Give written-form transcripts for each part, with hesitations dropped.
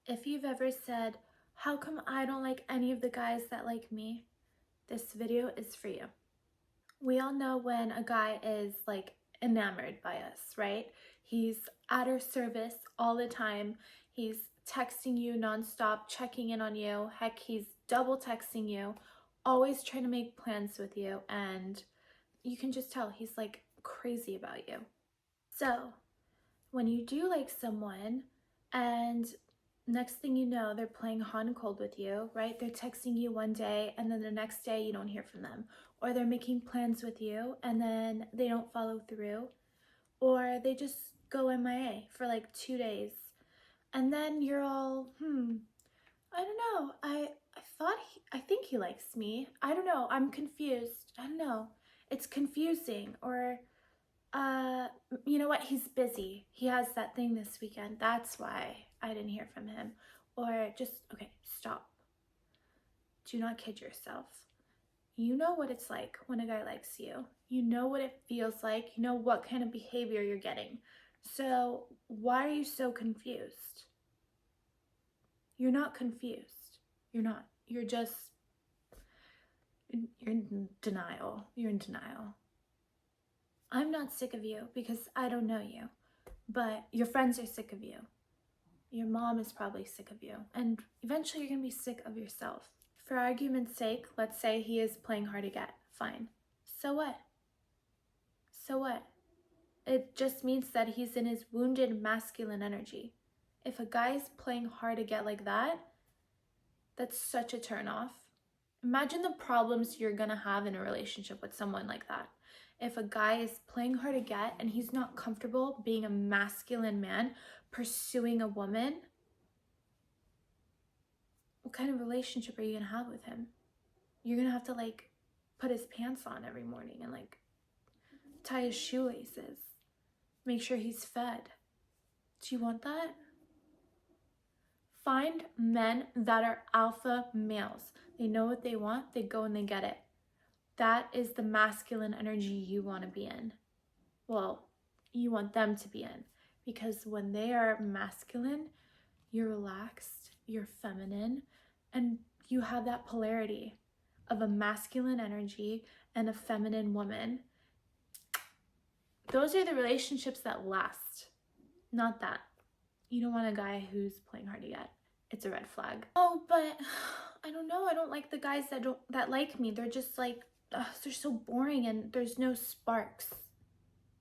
If you've ever said, how come I don't like any of the guys that like me? This video is for you. We all know when a guy is like enamored by us, right? He's at our service all the time. He's texting you nonstop, checking in on you. Heck, he's double texting you, always trying to make plans with you. And you can just tell he's like crazy about you. So when you do like someone and next thing you know, they're playing hot and cold with you, right? They're texting you one day and then the next day you don't hear from them. Or they're making plans with you and then they don't follow through. Or they just go MIA for like 2 days. And then you're all, I don't know. I think he likes me. I don't know. I'm confused. I don't know. It's confusing. Or you know what? He's busy. He has that thing this weekend. That's why I didn't hear from him. Or just, okay, stop. Do not kid yourself. You know what it's like when a guy likes you. You know what it feels like. You know what kind of behavior you're getting. So why are you so confused? You're not confused. You're not. You're in denial. You're in denial. I'm not sick of you because I don't know you, but your friends are sick of you. Your mom is probably sick of you, and eventually you're gonna be sick of yourself. For argument's sake, let's say he is playing hard to get. Fine. So what? So what? It just means that he's in his wounded masculine energy. If a guy's playing hard to get like that, that's such a turnoff. Imagine the problems you're gonna have in a relationship with someone like that. If a guy is playing hard to get and he's not comfortable being a masculine man pursuing a woman, what kind of relationship are you gonna have with him? You're gonna have to like put his pants on every morning and like tie his shoelaces, make sure he's fed. Do you want that? Find men that are alpha males. They know what they want, they go and they get it. That is the masculine energy you want to be in. Well, you want them to be in. Because when they are masculine, you're relaxed, you're feminine, and you have that polarity of a masculine energy and a feminine woman. Those are the relationships that last, not that. You don't want a guy who's playing hard to get. It's a red flag. Oh, but I don't know. I don't like the guys that like me. They're just like, they're so boring and there's no sparks.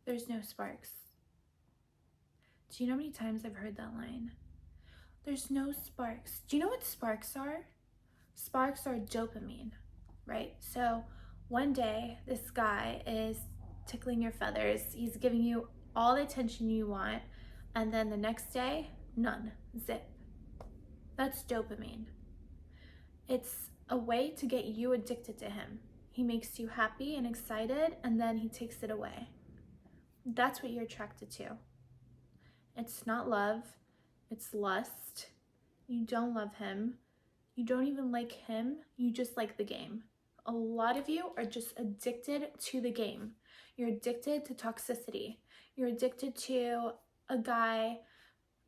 There's no sparks. Do you know how many times I've heard that line? There's no sparks. Do you know what sparks are? Sparks are dopamine, right? So one day this guy is tickling your feathers. He's giving you all the attention you want. And then the next day, none, zip. That's dopamine. It's a way to get you addicted to him. He makes you happy and excited, and then he takes it away. That's what you're attracted to. It's not love, it's lust. You don't love him. You don't even like him, you just like the game. A lot of you are just addicted to the game. You're addicted to toxicity. You're addicted to a guy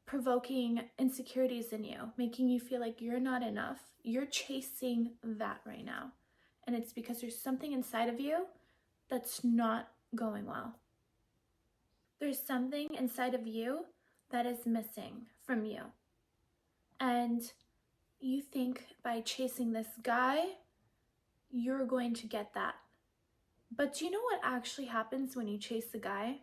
provoking insecurities in you, making you feel like you're not enough. You're chasing that right now. And it's because there's something inside of you that's not going well. There's something inside of you that is missing from you. And you think by chasing this guy, you're going to get that. But do you know what actually happens when you chase a guy?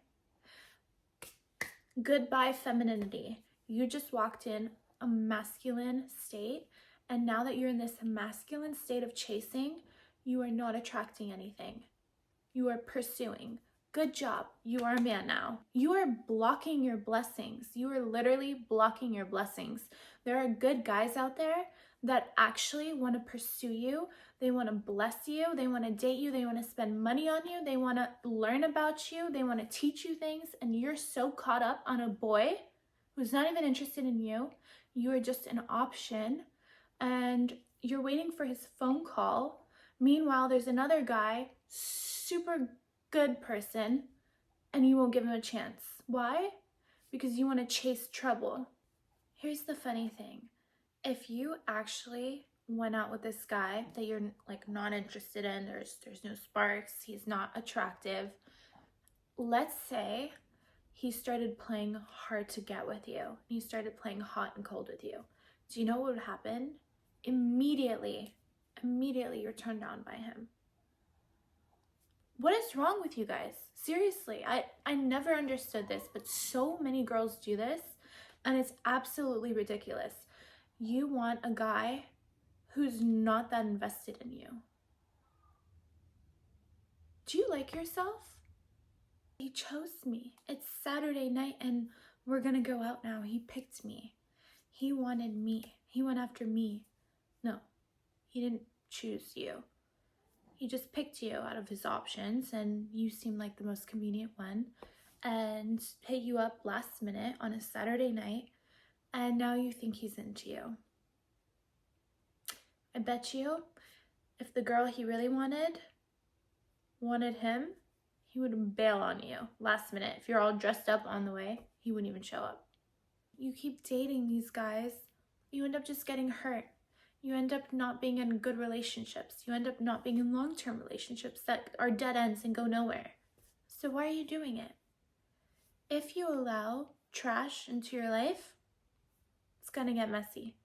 Goodbye femininity. You just walked in a masculine state, and now that you're in this masculine state of chasing, you are not attracting anything. You are pursuing. Good job. You are a man now. You are blocking your blessings. You are literally blocking your blessings. There are good guys out there that actually want to pursue you. They want to bless you. They want to date you. They want to spend money on you. They want to learn about you. They want to teach you things. And you're so caught up on a boy who's not even interested in you. You are just an option and you're waiting for his phone call. Meanwhile, there's another guy, super good person, and you won't give him a chance. Why? Because you want to chase trouble. Here's the funny thing. If you actually went out with this guy that you're like not interested in, there's no sparks, he's not attractive, let's say he started playing hard to get with you, he started playing hot and cold with you, do you know what would happen? Immediately you're turned on by him. What is wrong with you guys? Seriously, I never understood this, but so many girls do this, and it's absolutely ridiculous. You want a guy who's not that invested in you. Do you like yourself? He chose me. It's Saturday night and we're gonna go out now. He picked me. He wanted me. He went after me. No, he didn't choose you. He just picked you out of his options and you seemed like the most convenient one and hit you up last minute on a Saturday night, and now you think he's into you. I bet you if the girl he really wanted him, he would bail on you last minute. If you're all dressed up on the way, he wouldn't even show up. You keep dating these guys, you end up just getting hurt. You end up not being in good relationships. You end up not being in long-term relationships that are dead ends and go nowhere. So why are you doing it? If you allow trash into your life, it's gonna get messy.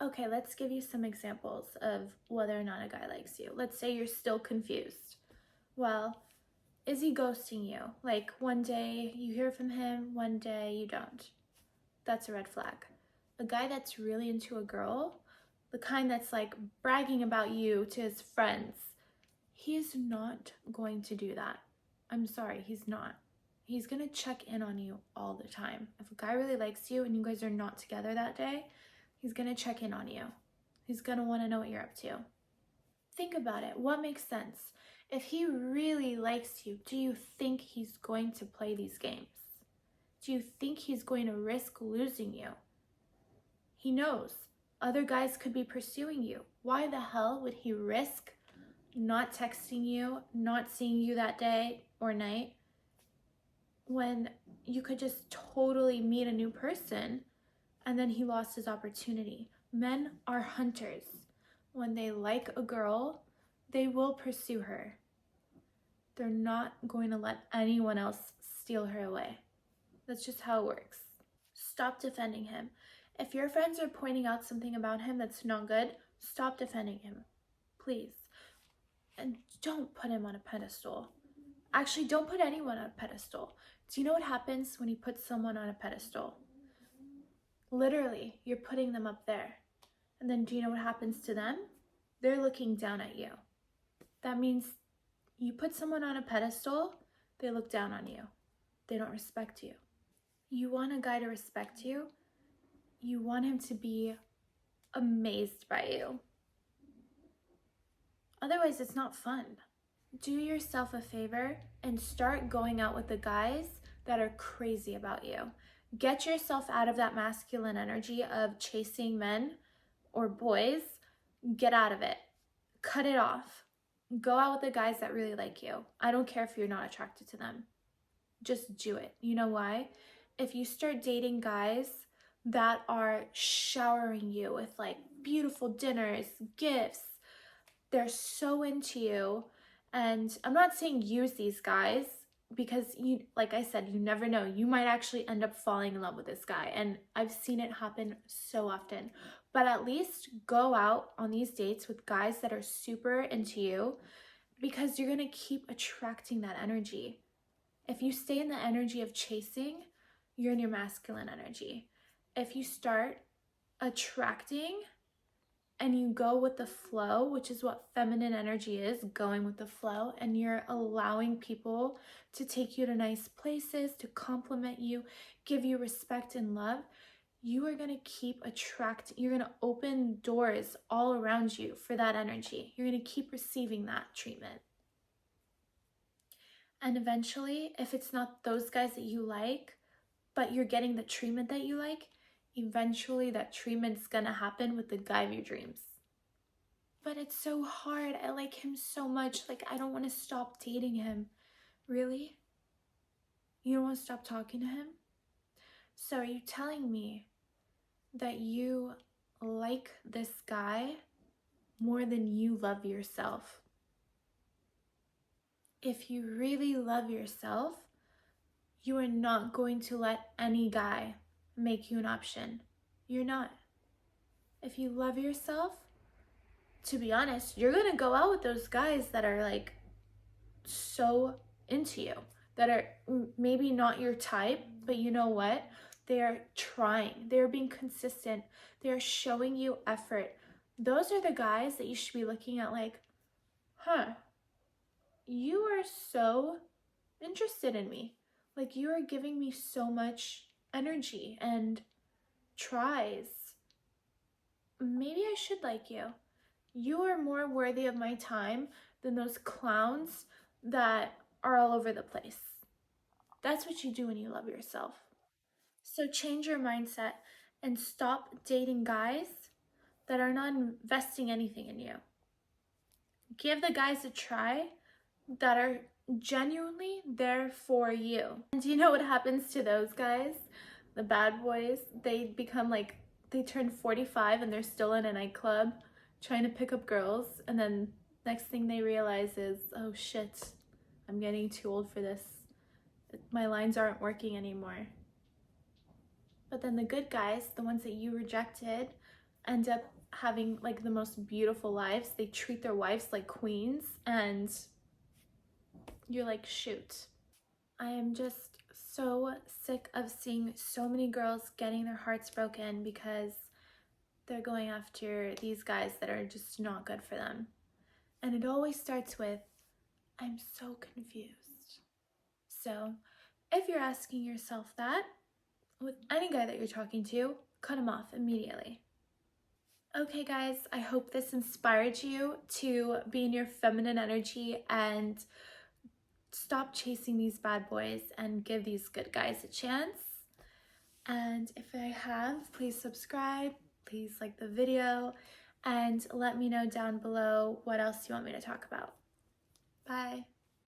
Okay, let's give you some examples of whether or not a guy likes you. Let's say you're still confused. Well, is he ghosting you? Like one day you hear from him, one day you don't. That's a red flag. A guy that's really into a girl, the kind that's like bragging about you to his friends, he's not going to do that. I'm sorry, he's not. He's gonna check in on you all the time. If a guy really likes you and you guys are not together that day, he's gonna check in on you. He's gonna wanna know what you're up to. Think about it. What makes sense? If he really likes you, do you think he's going to play these games? Do you think he's going to risk losing you? He knows other guys could be pursuing you. Why the hell would he risk not texting you, not seeing you that day or night, when you could just totally meet a new person and then he lost his opportunity? Men are hunters. When they like a girl, they will pursue her. They're not going to let anyone else steal her away. That's just how it works. Stop defending him. If your friends are pointing out something about him that's not good, stop defending him, please. And don't put him on a pedestal. Actually, don't put anyone on a pedestal. Do you know what happens when you put someone on a pedestal? Literally, you're putting them up there. And then do you know what happens to them? They're looking down at you. That means you put someone on a pedestal, they look down on you. They don't respect you. You want a guy to respect you. You want him to be amazed by you. Otherwise, it's not fun. Do yourself a favor and start going out with the guys that are crazy about you. Get yourself out of that masculine energy of chasing men or boys. Get out of it. Cut it off. Go out with the guys that really like you. I don't care if you're not attracted to them. Just do it. You know why? If you start dating guys that are showering you with like beautiful dinners, gifts, they're so into you. And I'm not saying use these guys, because you, like I said, you never know. You might actually end up falling in love with this guy. And I've seen it happen so often. But at least go out on these dates with guys that are super into you, because you're going to keep attracting that energy. If you stay in the energy of chasing, you're in your masculine energy. If you start attracting and you go with the flow, which is what feminine energy is, going with the flow, and you're allowing people to take you to nice places, to compliment you, give you respect and love, you are going to keep attracting, you're going to open doors all around you for that energy. You're going to keep receiving that treatment. And eventually, if it's not those guys that you like, but you're getting the treatment that you like, eventually that treatment's gonna happen with the guy of your dreams. But it's so hard. I like him so much. Like, I don't want to stop dating him. Really? You don't want to stop talking to him? So are you telling me that you like this guy more than you love yourself. If you really love yourself, you are not going to let any guy make you an option. You're not. If you love yourself, to be honest, you're gonna go out with those guys that are like so into you, that are maybe not your type, but you know what? They are trying, they're being consistent, they're showing you effort. Those are the guys that you should be looking at like, huh, you are so interested in me. Like, you are giving me so much energy and tries. Maybe I should like you. You are more worthy of my time than those clowns that are all over the place. That's what you do when you love yourself. So change your mindset and stop dating guys that are not investing anything in you. Give the guys a try that are genuinely there for you. And do you know what happens to those guys? The bad boys, they become like, they turn 45 and they're still in a nightclub trying to pick up girls, and then next thing they realize is, oh shit, I'm getting too old for this. My lines aren't working anymore. But then the good guys, the ones that you rejected, end up having like the most beautiful lives. They treat their wives like queens, and you're like, shoot. I am just so sick of seeing so many girls getting their hearts broken because they're going after these guys that are just not good for them. And it always starts with, I'm so confused. So if you're asking yourself that with any guy that you're talking to, cut him off immediately. Okay guys, I hope this inspired you to be in your feminine energy and stop chasing these bad boys and give these good guys a chance. And if I have, please subscribe, please like the video, and let me know down below what else you want me to talk about. Bye.